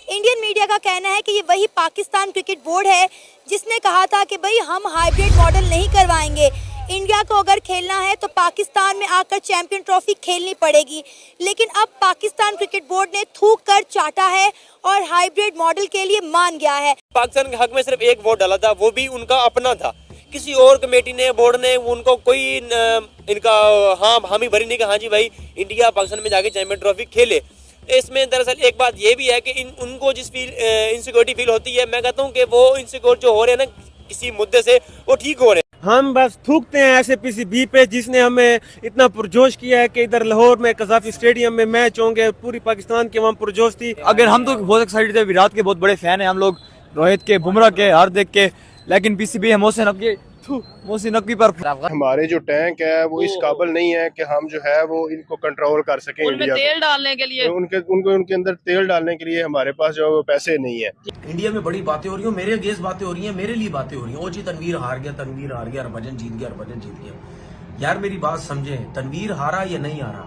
Indian media का कहना है कि ये वही पाकिस्तान क्रिकेट बोर्ड है जिसने कहा था कि भाई हम हाइब्रिड मॉडल नहीं करवाएंगे, इंडिया को अगर खेलना है तो पाकिस्तान में आकर चैंपियन ट्रॉफी खेलनी पड़ेगी। लेकिन अब पाकिस्तान क्रिकेट बोर्ड ने थूक कर चाटा है और हाइब्रिड मॉडल के लिए मान गया है। पाकिस्तान के हक में सिर्फ एक वोट डाला था, वो भी उनका अपना था, किसी और कमेटी ने बोर्ड ने उनको कोई इनका हामी भरी नहीं कि हाँ जी भाई इंडिया पाकिस्तान में जाके चैंपियन ट्रॉफी खेले। इसमें दरअसल एक बात ये भी है कि उनको जिस इनसिक्योरिटी फील होती है, मैं कहता हूँ कि वो इनसिक्योर जो हो रहे हैं ना किसी मुद्दे से, वो ठीक हो रहे हैं। हम बस थूकते हैं ऐसे पीसीबी पे जिसने हमें इतना पुरजोश किया है कि इधर लाहौर में कज़ाफी स्टेडियम में मैच होंगे, पूरी पाकिस्तान की वहाँ पुरजोश थी। अगर हम तो बहुत एक्साइटेड थे, विराट के बहुत बड़े फैन हैं हम लोग, रोहित के, बुमराह के, हार्दिक के, लेकिन पीसीबी है मोहसिन नकवी पर हमारे जो टैंक है वो इस काबिल नहीं है कि हम जो है वो इनको कंट्रोल कर सकें। उनमें तेल डालने के लिए उनके अंदर तेल डालने के लिए हमारे पास जो पैसे नहीं है। इंडिया में बड़ी बातें हो रही हैं, मेरे अगेंस्ट बातें हो रही हैं, मेरे लिए बातें हो रही हैं। ओ जी तनवीर हार गया, हरभजन जीत गया। यार मेरी बात समझे, तनवीर हारा या नहीं हारा,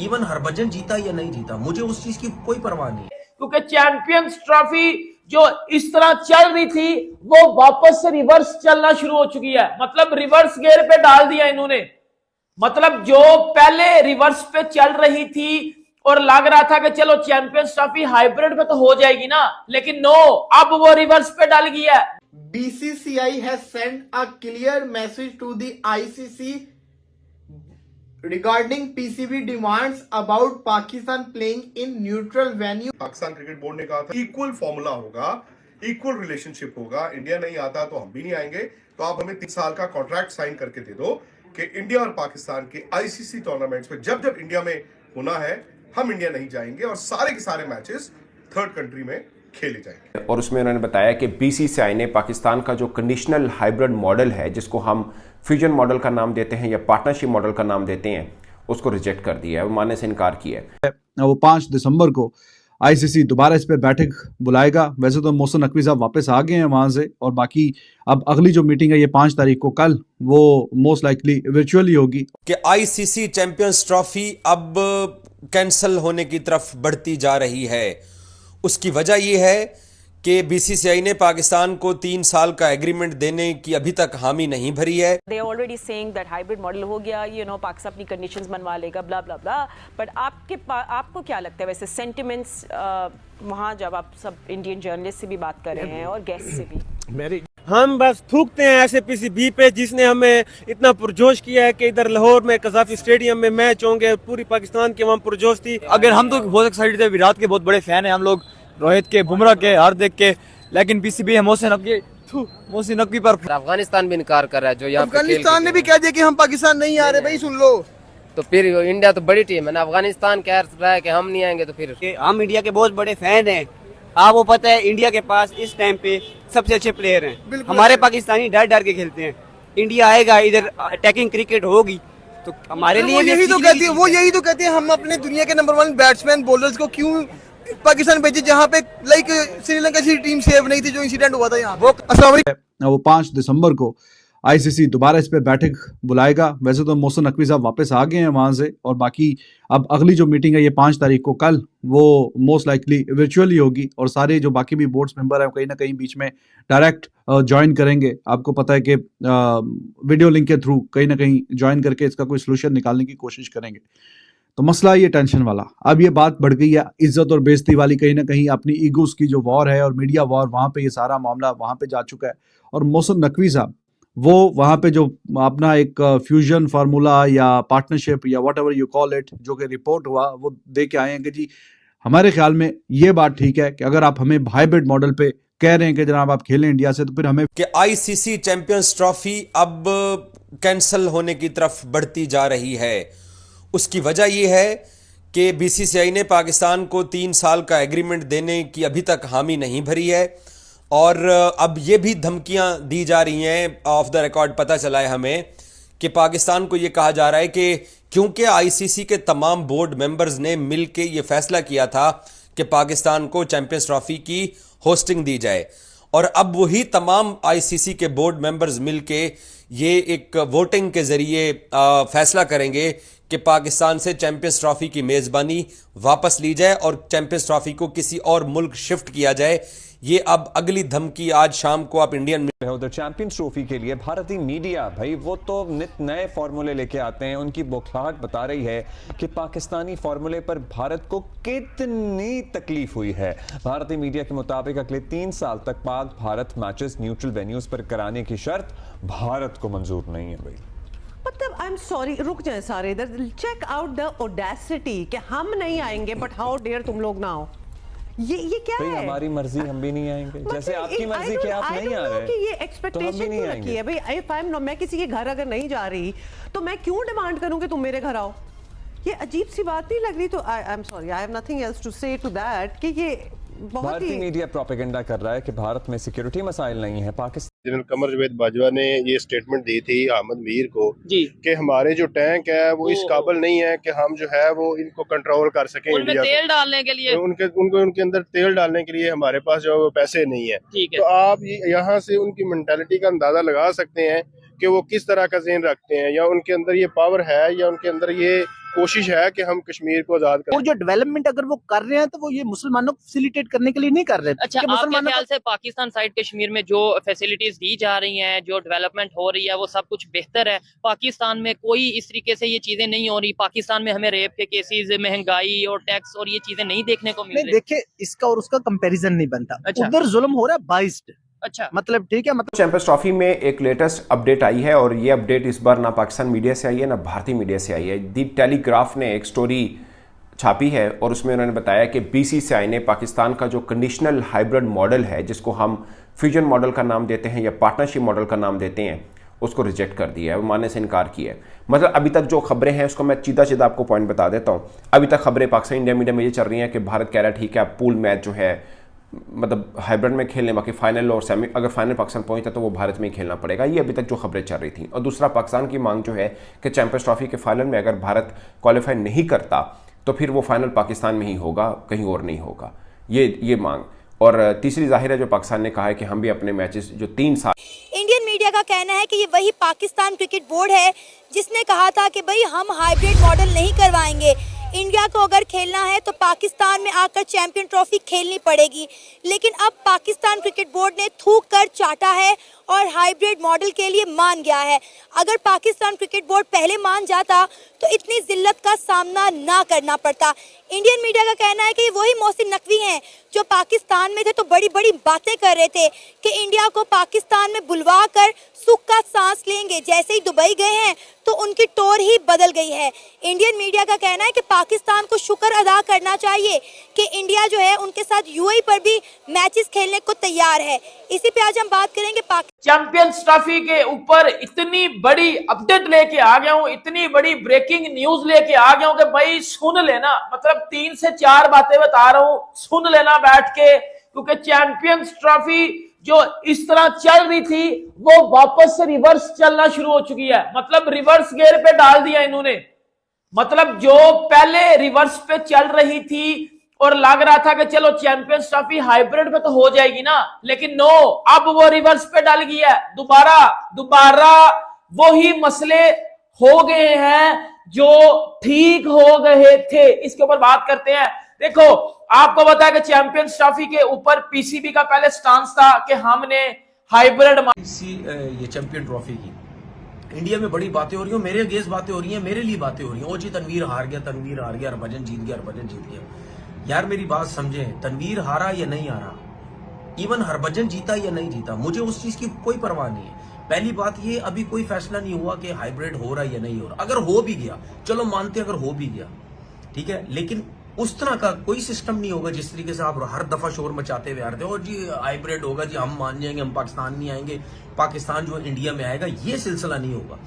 इवन हरभजन जीता या नहीं जीता, मुझे उस चीज की कोई परवाह नहीं, क्योंकि चैंपियंस ट्रॉफी जो इस तरह चल रही थी वो वापस से रिवर्स चलना शुरू हो चुकी है। मतलब रिवर्स गियर पे डाल दिया इन्होंने। मतलब जो पहले रिवर्स पे चल रही थी और लग रहा था कि चलो चैंपियंस ट्रॉफी हाइब्रिड में तो हो जाएगी ना, लेकिन नो, अब वो रिवर्स पे डाल गया है। BCCI has sent a clear message to the ICC regarding PCB demands about Pakistan playing in neutral venue. Pakistan cricket board ने कहा था इक्वल फॉर्मूला होगा, इक्वल रिलेशनशिप होगा, इंडिया नहीं आता तो हम भी नहीं आएंगे, तो आप हमें 3 साल का कॉन्ट्रैक्ट साइन करके दे दो कि इंडिया और पाकिस्तान के ICC टूर्नामेंट्स में जब जब इंडिया में होना है हम इंडिया नहीं जाएंगे और सारे के सारे मैचेस थर्ड कंट्री में खेले जाएंगे। और उसमें उन्होंने बताया कि BCCI ने पाकिस्तान का जो कंडीशनल हाइब्रिड मॉडल है, जिसको हम फ्यूजन मॉडल का नाम देते हैं या पार्टनरशिप मॉडल का नाम देते हैं, उसको रिजेक्ट कर दिया है, वो मानने से इनकार किया है। वो 5 दिसंबर को ICC दोबारा इस पे बैठक बुलाएगा। वैसे तो मोहसिन नकवी साहब वापस आ गए हैं वहां से, और बाकी अब अगली जो मीटिंग है ये 5 तारीख को, कल, वो मोस्ट लाइकली वर्चुअली होगी। कि ICC चैंपियंस ट्रॉफी अब कैंसिल होने की तरफ बढ़ती जा रही है। उसकी वजह यह है कि BCCI ने पाकिस्तान को 3 साल का एग्रीमेंट देने की अभी तक हामी नहीं भरी है। They are already saying that hybrid model हो गया, पाकिस्तान अपनी कंडीशंस बनवा लेगा, ब्ला ब्ला ब्ला। बट आपको क्या लगता है वैसे सेंटिमेंट्स वहाँ, जब आप सब इंडियन जर्नलिस्ट से भी बात कर रहे हैं और गेस्ट से भी? हम बस थूकते हैं ऐसे पीसीबी पे जिसने हमें इतना पुरजोश किया है कि इधर लाहौर में कज़ाफी स्टेडियम में मैच होंगे, पूरी पाकिस्तान की वहाँ पुरजोश थी। अगर हम तो बहुत एक्साइटेड थे, विराट के बहुत बड़े फैन हैं हम लोग, रोहित के, बुमराह के, हार्दिक के, लेकिन पीसीबी है मोहसिन नकवी पर अफगानिस्तान भी इनकार कर रहा है। जो यहाँ अफगानिस्तान ने भी कह दिया कि हम पाकिस्तान नहीं आ रहे। भाई सुन लो, तो फिर इंडिया तो बड़ी टीम है ना, अफगानिस्तान कह रहा है कि हम नहीं आएंगे, तो फिर हम इंडिया के बहुत बड़े फैन हैं। आपको पता है इंडिया के पास इस टाइम पे सबसे अच्छे प्लेयर हैं। हमारे पाकिस्तानी डर डर के खेलते हैं। इंडिया आएगा, इधर अटैकिंग क्रिकेट होगी तो हमारे लिए यही तो कहती है हम अपने दुनिया के नंबर 1 बैट्समैन बॉलर्स को क्यों पाकिस्तान भेजे, जहाँ पे लाइक श्रीलंका की टीम सेव नहीं थी, जो इंसिडेंट हुआ था यहाँ। वो 5 दिसंबर को ICC दोबारा इस पे बैठक बुलाएगा। वैसे तो मोहसिन नकवी साहब वापस आ गए हैं वहां से, और बाकी अब अगली जो मीटिंग है ये 5 तारीख को, कल, वो मोस्ट लाइकली वर्चुअली होगी, और सारे जो बाकी भी बोर्ड्स मेंबर हैं कहीं ना कहीं बीच में डायरेक्ट ज्वाइन करेंगे। आपको पता है कि वीडियो लिंक के थ्रू कहीं ना कहीं ज्वाइन करके इसका कोई सोल्यूशन निकालने की कोशिश करेंगे। तो मसला ये टेंशन वाला, अब ये बात बढ़ गई है इज्जत और बेइज्जती वाली, कहीं ना कहीं अपनी ईगोस की जो वॉर है और मीडिया वॉर, वहाँ पे ये सारा मामला वहाँ पे जा चुका है। और मोहसिन नकवी साहब वो वहाँ पे जो अपना एक फ्यूजन फार्मूला या पार्टनरशिप या what ever you call it, जो कि रिपोर्ट हुआ, वो दे के आए हैं कि जी हमारे ख्याल में ये बात ठीक है कि अगर आप हमें हाइब्रिड मॉडल पे कह रहे हैं कि जनाब आप खेलें इंडिया से, तो फिर हमें कि ICC चैंपियंस ट्रॉफी अब कैंसिल होने की तरफ बढ़ती जा रही है। उसकी वजह यह है कि BCCI ने पाकिस्तान को 3 साल का एग्रीमेंट देने की अभी तक हामी नहीं भरी है, और अब ये भी धमकियां दी जा रही हैं, ऑफ द रिकॉर्ड पता चला है हमें, कि पाकिस्तान को ये कहा जा रहा है कि क्योंकि ICC के तमाम बोर्ड मेंबर्स ने मिल के ये फैसला किया था कि पाकिस्तान को चैंपियंस ट्रॉफी की होस्टिंग दी जाए, और अब वही तमाम ICC के बोर्ड मेंबर्स मिल के ये एक वोटिंग के ज़रिए फैसला करेंगे कि पाकिस्तान से चैंपियंस ट्रॉफी की मेज़बानी वापस ली जाए और चैंपियंस ट्रॉफी को किसी और मुल्क शिफ्ट किया जाए। ये अब अगली धमकी आज शाम को आप इंडियन उधर चैंपियंस ट्रॉफी के लिए भारतीय मीडिया भाई वो तो नित नए फार्मूले लेके आते हैं। उनकी बौखलाहट बता रही है कि पाकिस्तानी फार्मूले पर भारत को कितनी तकलीफ हुई है। भारतीय मीडिया के मुताबिक अगले 3 साल तक Pak Bharat matches neutral venues पर कराने की शर्त भारत को मंजूर नहीं है भाई। मतलब आई एम सॉरी, रुक जाए सारे इधर, चेक आउट द ऑडेसिटी कि हम नहीं आएंगे बट हाउ डेयर तुम लोग ना हो। ये क्या है? हमारी मर्जी, हम भी नहीं आएंगे। जैसे आपकी मर्जी कि आप नहीं आ रहे कि ये एक्सपेक्टेशन क्यों रखी है भाई? इफ आई एम मैं किसी के घर अगर नहीं जा रही तो मैं क्यों डिमांड करूं कि तुम मेरे घर आओ? ये अजीब सी बात नहीं लग रही? तो I am sorry, I have nothing else to say to that कि ये भारतीय मीडिया प्रोपेगेंडा कर रहा है कि भारत में सिक्योरिटी मसाइल नहीं है। पाकिस्तान जनरल कमर जावेद बाजवा ने ये स्टेटमेंट दी थी अहमद मीर को कि हमारे जो टैंक है वो इस काबिल नहीं है कि हम जो है वो इनको कंट्रोल कर सकें। इंडिया तेल डालने के लिए उनके अंदर तेल डालने के लिए हमारे पास जो पैसे नहीं है। तो आप यहाँ से उनकी मेंटालिटी का अंदाजा लगा सकते हैं कि वो किस तरह का ज़हन रखते हैं, या उनके अंदर ये पावर है या उनके अंदर ये कोशिश है कि हम कश्मीर को आजाद करें। और जो डेवलपमेंट अगर वो कर रहे हैं तो वो ये मुसलमानों को फैसिलिटेट करने के लिए नहीं कर रहे। अच्छा, आपके ख्याल से पाकिस्तान साइड कश्मीर में जो फैसिलिटीज दी जा रही हैं, जो डेवलपमेंट हो रही है, वो सब कुछ बेहतर है? पाकिस्तान में कोई इस तरीके से ये चीजें नहीं हो रही? पाकिस्तान में हमें रेप के केसेस, महंगाई और टैक्स और ये चीजें नहीं देखने को मिल रही? देखिए, इसका और उसका कंपैरिजन नहीं बनता। उधर जुल्म हो रहा है बाइस्ड। अच्छा, मतलब ठीक है। मतलब चैंपियंस ट्रॉफी में एक लेटेस्ट अपडेट आई है और ये अपडेट इस बार ना पाकिस्तान मीडिया से आई है ना भारतीय मीडिया से आई है। दी टेलीग्राफ ने एक स्टोरी छापी है और उसमें उन्होंने बताया कि बीसीसीआई ने पाकिस्तान का जो कंडीशनल हाइब्रिड मॉडल है, जिसको हम फ्यूजन मॉडल का नाम देते हैं या पार्टनरशिप मॉडल का नाम देते हैं, उसको रिजेक्ट कर दिया है, वो मानने से इनकार किया है। मतलब अभी तक जो खबरें हैं उसको मैं सीधा आपको पॉइंट बता देता हूँ। अभी तक खबरें पाकिस्तान इंडिया मीडिया में ये चल रही हैं कि भारत कह रहा है ठीक है अब पूल मैच जो है मतलब हाइब्रिड में खेलने, बाकी फाइनल और सेमी, अगर फाइनल पाकिस्तान पहुंचता तो वो भारत में ही खेलना पड़ेगा। ये अभी तक जो खबरें चल रही थी। और दूसरा, पाकिस्तान की मांग जो है कि चैंपियंस ट्रॉफी के फाइनल में अगर भारत क्वालिफाई नहीं करता तो फिर वो फाइनल पाकिस्तान में ही होगा, कहीं और नहीं होगा, ये मांग। और तीसरी जाहिर है जो पाकिस्तान ने कहा है कि हम भी अपने मैचेस जो 3 साल। इंडियन मीडिया का कहना है कि ये वही पाकिस्तान क्रिकेट बोर्ड है जिसने कहा था कि भाई हम हाइब्रिड मॉडल नहीं करवाएंगे, इंडिया को अगर खेलना है तो पाकिस्तान में आकर चैंपियन ट्रॉफी खेलनी पड़ेगी। लेकिन अब पाकिस्तान क्रिकेट बोर्ड ने थूक कर चाटा है और हाइब्रिड मॉडल के लिए मान गया है। अगर पाकिस्तान क्रिकेट बोर्ड पहले मान जाता तो इतनी जिल्लत का सामना ना करना पड़ता। इंडियन मीडिया का कहना है कि वही मोहसिन नकवी हैं जो पाकिस्तान में थे तो बड़ी बड़ी बातें कर रहे थे कि इंडिया को पाकिस्तान में बुलवा कर सुख का सांस लेंगे। जैसे ही दुबई गए हैं तो उनकी टोर ही बदल गई है। इंडियन मीडिया का कहना है कि पाकिस्तान को शुक्र अदा करना चाहिए कि इंडिया जो है उनके साथ यूएई पर भी मैचेस खेलने को तैयार है। इसी पे आज हम बात करेंगे। चैंपियंस ट्रॉफी के ऊपर इतनी बड़ी अपडेट लेके आ गया हूं, इतनी बड़ी ब्रेकिंग न्यूज लेके आ गया हूं कि भाई सुन लेना, मतलब 3 से 4 बातें बता रहा हूं, सुन लेना बैठ के, क्योंकि चैंपियंस ट्रॉफी जो इस तरह चल रही थी वो वापस से रिवर्स चलना शुरू हो चुकी है। मतलब रिवर्स गियर पे डाल दिया इन्होंने। मतलब जो पहले रिवर्स पे चल रही थी और लग रहा था कि चलो चैंपियंस ट्रॉफी हाइब्रिड में तो हो जाएगी ना, लेकिन नो, अब वो रिवर्स पे डाल गई है। दोबारा वही मसले हो गए हैं जो ठीक हो गए थे। इसके ऊपर बात करते हैं। देखो, आपको पता है कि चैंपियंस ट्रॉफी के ऊपर पीसीबी का पहले स्टांस था कि हमने हाइब्रिड ये चैंपियन ट्रॉफी की इंडिया में बड़ी बातें हो रही हैं, मेरे अगेंस्ट बातें हो रही हैं, मेरे लिए बातें हो रही हैं। ओ जी तनवीर हार गया, हरभजन जीत गया। यार मेरी बात समझें, तनवीर हारा या नहीं हारा, इवन हरभजन जीता या नहीं जीता, मुझे उस चीज की कोई परवाह नहीं है। पहली बात ये, अभी कोई फैसला नहीं हुआ कि हाइब्रिड हो रहा है या नहीं हो रहा। अगर हो भी गया, चलो मानते अगर हो भी गया, ठीक है, लेकिन उस तरह का कोई सिस्टम नहीं होगा जिस तरीके से आप हर दफा शोर मचाते हुए आ रहे हो, और जी हाइब्रिड होगा, जी हम मान जाएंगे, हम पाकिस्तान नहीं आएंगे, पाकिस्तान जो इंडिया में आएगा, ये सिलसिला नहीं होगा।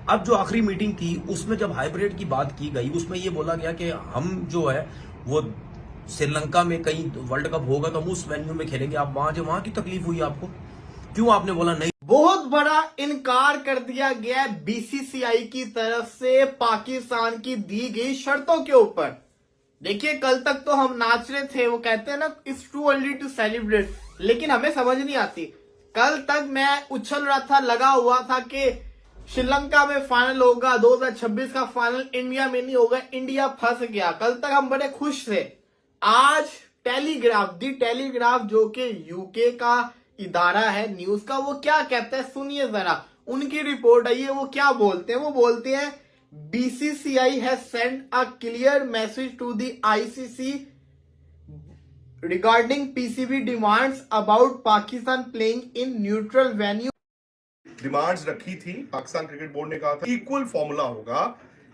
अब जो आखिरी मीटिंग थी उसमें जब हाइब्रिड की बात की गई, उसमें ये बोला गया कि हम जो है वो श्रीलंका में कहीं वर्ल्ड कप होगा तो हम उस वेन्यू में खेलेंगे। आप वहां की तकलीफ हुई आपको, क्यों आपने बोला नहीं? बहुत बड़ा इनकार कर दिया गया बीसीसीआई की तरफ से पाकिस्तान की दी गई शर्तों के ऊपर। देखिए, कल तक तो हम नाच रहे थे, वो कहते हैं ना it's too early to celebrate, लेकिन हमें समझ नहीं आती। कल तक मैं उछल रहा था, लगा हुआ था कि श्रीलंका में फाइनल होगा, 2026 का फाइनल इंडिया में नहीं होगा, इंडिया फंस गया। कल तक हम बड़े खुश थे। आज टेलीग्राफ जो कि यूके का इदारा है न्यूज का, वो क्या कहता है सुनिए जरा। उनकी रिपोर्ट आई है, वो क्या बोलते हैं? वो बोलते हैं BCCI has sent a clear message to the ICC regarding PCB demands about Pakistan playing in neutral venue. Demands रखी थी, पाकिस्तान क्रिकेट बोर्ड ने कहा था इक्वल फॉर्मूला होगा,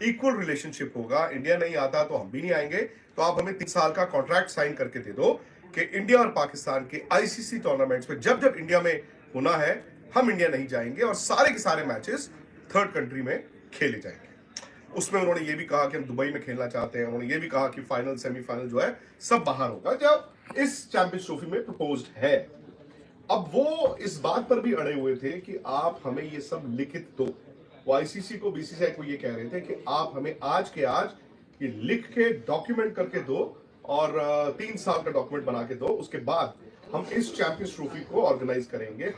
इक्वल रिलेशनशिप होगा, इंडिया नहीं आता तो हम भी नहीं आएंगे, तो आप हमें 3 साल का कॉन्ट्रैक्ट साइन करके दे दो कि इंडिया और पाकिस्तान के आईसीसी टूर्नामेंट्स में जब जब इंडिया में होना है हम इंडिया नहीं जाएंगे और सारे के सारे मैचेस थर्ड कंट्री में खेले जाएंगे। उसमें उन्होंने ये भी कहा कि हम दुबई में खेलना चाहते हैं, उन्होंने ये भी कहा कि फाइनल सेमीफाइनल जो है सब बाहर होगा, जो इस चैंपियंस ट्रॉफी में प्रपोज्ड है। अब वो इस बात पर भी अड़े हुए थे कि आप हमें ये सब लिखित दो। वो आईसीसी को, बीसीसीआई को ये कह रहे थे कि आप हमें आज के आज ये लिख के डॉक्यूमेंट करके दो और 3 साल का डॉक्यूमेंट बना के दो, उसके बाद हम इस चैंपियंस ट्रॉफी को ऑर्गेनाइज करेंगे।